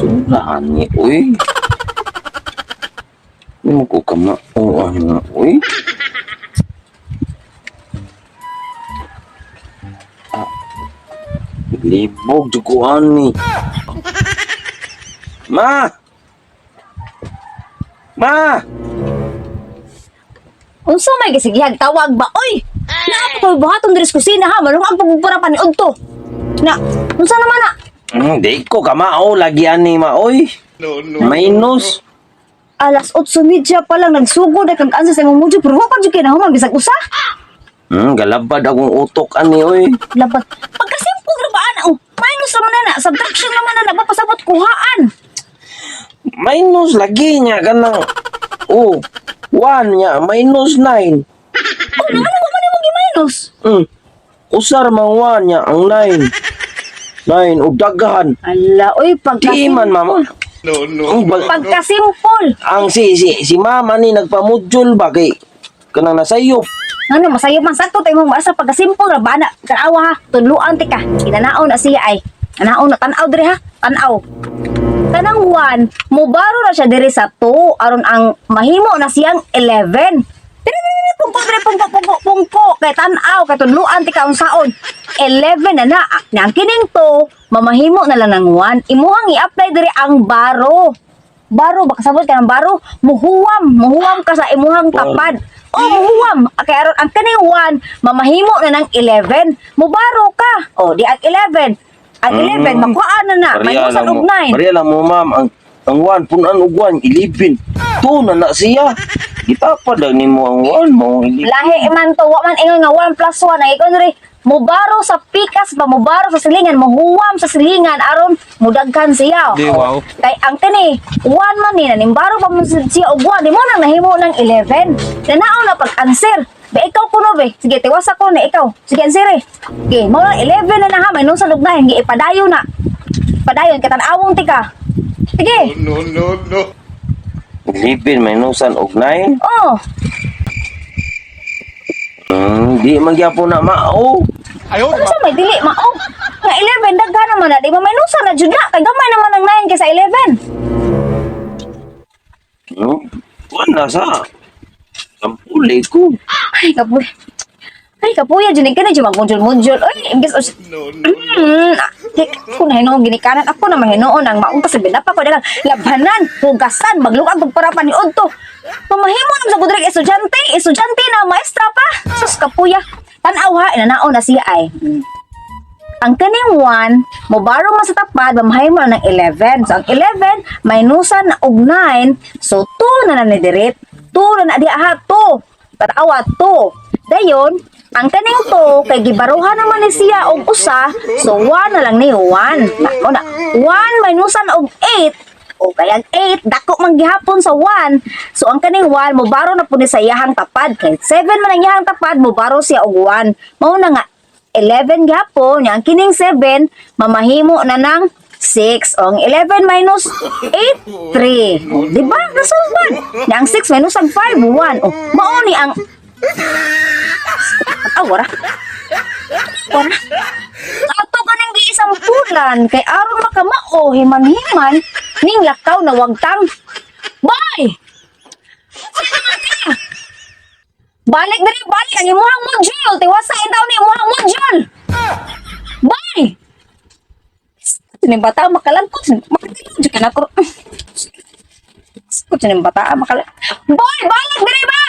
Tulahan ni, uy. Hindi mo ko kamauan nga, uy. Libog, jukuan ni. Ma! Ma! Unsa may gisigihag tawag ba? Oy! Naa ko buhaton diri sa kusina ha, malung ang pagpura paniud to. Na, unsa naman na? Hindi ko kamao, lagyan ni ma, uy. Minus. Alas 8:30 pa lang nagsugod na kang ansa sa imong mudyo pero wa pa jud kinahumang bisag usa. Galabad akong utok ani, uy. Labat. Pagkasimple ra ba ana? Oh, minus naman na, subtraction naman na pasabot kuhaan. Minus lagi niya kanang. Oh, 1 niya, minus 9. Oh, nang ano man imong gi-minus? Usar mang 1 niya, ang 9. 9, ug daghan. Ala, oy, Di man, mama. pagkasimple. Ang si mama ni nagpamudjol ba kay kanang nasayop. Ano, masayo man sakto tayo mong asa pagkasimple ra ba na? Karawa ha, tunluan ti ka. Kinanaon na siya ay. Anaon na, tanaw diri ha, tanaw. Kanang 1, mubaro na siya diri sa 2, aron ang mahimo na siyang 11. Diri, pungko, kay tanaw, kay tunluan ti ka unsaon. 11 na na, nang kining 2, mamahimo na lang ng 1. Imuhang i-apply diri ang baro. Baro, baka sabot ka ng baro, muhuwam ka sa imuhang tapad. O, muhuwam. Kaya aron ang kaning 1, mamahimo na ng 11. Mubaro ka. O, di ang 11. Ang 11, makuhaan na. May usan og 9. Pariya lang mo, ma'am. Ang 1, punan og 1, 11. 2 na siya. Itapad lang ni mo ang 1, mo 11. Lahi man to, wa man ingon nga 1 plus 1. Ay, ikon rin, mubaro sa pikas ba, mubaro sa silingan, muhuwam sa silingan, aron mudagkan siya. Di, wow. Kay ang kani, 1 man ni, nanimbaro pa mo siya og 1, di mo nang nahimo ng 11. Nanao na pag-answer. Be, ikaw kuno be. Sige, tiwasa ko na ikaw. Sige, answer eh. Okay, mo lang 11 na na ha, may nung sa lugnayan, ipadayo na. Padayon, katanawong tika. Sige. No. 11, minusan og 9. Oh. Di magyapon na mao. Ano sa may dili, mao? Nga 11, daghan naman na. Di ba may nusa na dyan na? Kay gamay naman ng 9 kaysa 11. Wala sa. Ang puli ko. Ay, kapuya. Ay, kapuya, dyan ka na dyan mag-munjol-munjol. Ay, imbis o... Kung nahinoon ginikanan, ako na mahinoon ang maong kasi binapa ko dagang labanan, hugasan, maglukag para paniod to. Mamahimo naman sa kudrik estudyante na maestra pa. Sus, kapuya. Tanaw ha, inanaon na siya ay. Ang kaning 1, mubaro mo sa tapad, mamahimo na ng 11. So, ang 11, minusan na og 9. So, 2 na nanidirit. 2 na di aha, 2. Tanawa, 2. Dayon, ang kaning 2, kay gibaruhan naman ni siya og usa, so 1 na lang ni 1. Na, 1 minusan og 8. O kaya 8, dako man gihapon sa 1. So ang kaning 1, mubaro na po ni sa iyahang tapad. Kay 7 man ang iyahang tapad, mubaro siya og 1. Mao na nga, 11 gihapon, ang kining 7, mamahimo na ng 6. O ang 11 minus 8, 3. O, diba? Nasulban. Ang 6 minus ang 5, 1. O, mao ni ang... Wara. Ato ka nang giisang pulan, kay aron makamao, himan-himan, ning lakaw na wagtang. Boy! Balik ang imuhang module. Tiwasain daw ni imuhang module. Boy! Sining bata, makalangkot. Makalangkot ka na ko. Sining bata, makalangkot. Boy! Balik diri ba?